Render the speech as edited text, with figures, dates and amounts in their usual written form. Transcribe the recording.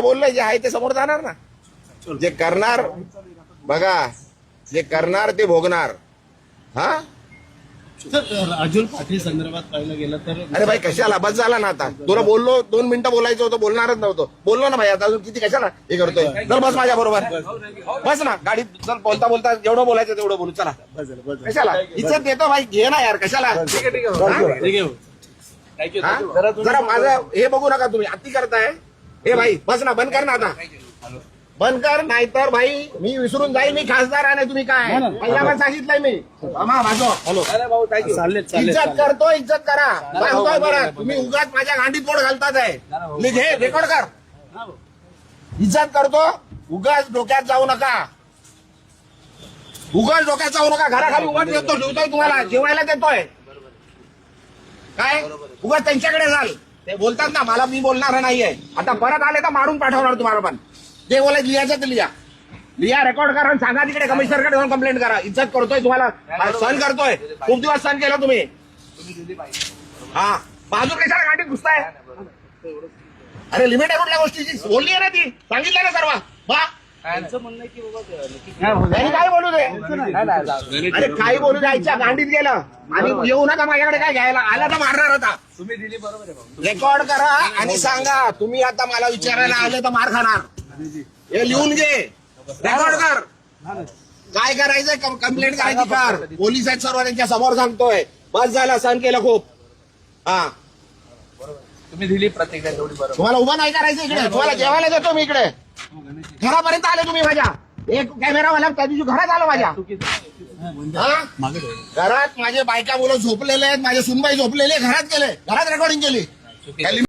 बोललंय जे आहे ते समोर जाणार ना. जे करणार बघा, जे करणार ते भोगणार. हा राजूल पाटील संदर्भात पाहिलं गेलं तर अरे भाई कशाला, बस झाला ना आता. तुला बोललो 2 मिनिटं बोलायचं होतं, बोलणारच नव्हतं. बोललो ना भाई, आता अजून किती कशाला हे करतोय. चल बस माझ्या बरोबर, बस ना गाडीत. चल बोलता बोलता जेवढं बोलायचं तेवढं बोलू. चला कशाला इज्जत देतो भाई, घे ना यार कशाला. हा? जरा माझं हे बघू नका तुम्ही, अति करताय. हे भाई बस ना, बंद कर ना आता, बंद कर. नाहीतर भाई मी विसरून जाईल मी खासदार आहे. तुम्ही काय पहिल्यावर सांगितलंय मी. माझं हॅलो, इज्जत करतो, इज्जत करा. सांगतोय बरं, तुम्ही उगाच माझ्या गांडीत पोट घालतात आहे. घे रेकॉर्ड कर. इज्जत करतो, उगाच डोक्यात जाऊ नका. उगाच डोक्यात जाऊ नका. घराखाली उगाच येतो, ठेवतोय तुम्हाला जेवायला देतोय. काय उगाच त्यांच्याकडे जाल. ते बोलतात ना मला, मी बोलणार नाहीये. आता परत आले तर मारून पाठवणार तुम्हाला. पण जे बोलायचं लिहायचं ते लिहा, रेकॉर्ड करा आणि सांगा तिकडे कमिशनरकडे जाऊन कंप्लेंट करा. इज्जत करतोय तुम्हाला, सहन करतोय. खूप दिवस सहन केलं तुम्ही. हा बाजू कशाला गांडीत घुसताय. अरे लिमिट आहे कुठल्या गोष्टीची, बोलली आहे ना ती, सांगितलं ना सर्व. काय बोलू दे, अरे काही बोलू दे. आईच्या गांडीत गेलं आणि येऊ नका माझ्याकडे काय घ्यायला. आला तर मारणार होता. तुम्ही दिली बरोबर. रेकॉर्ड करा आणि सांगा तुम्ही आता मला विचारायला आले तर मार खाणार. हे लिहून घे, रेकॉर्ड कर. काय करायचंय कंप्लेंट करायची कर. पोलीस आहेत सर्व, त्यांच्या समोर सांगतोय. बस झालं, सहन केलं खूप. हा तुम्ही दिली प्रतिक्रिया तेवढी बरोबर. तुम्हाला उभं नाही करायचं इकडे. तुम्हाला जेवायला देतो मी इकडे. घरापर्यंत आले तुम्ही माझ्या. एक कॅमेरावाला त्या दिवशी घरात आलो माझ्या. घरात माझे बायका मुलं झोपलेले आहेत, माझे सुनबाई झोपलेले, घरात गेले, घरात रेकॉर्डिंग केली.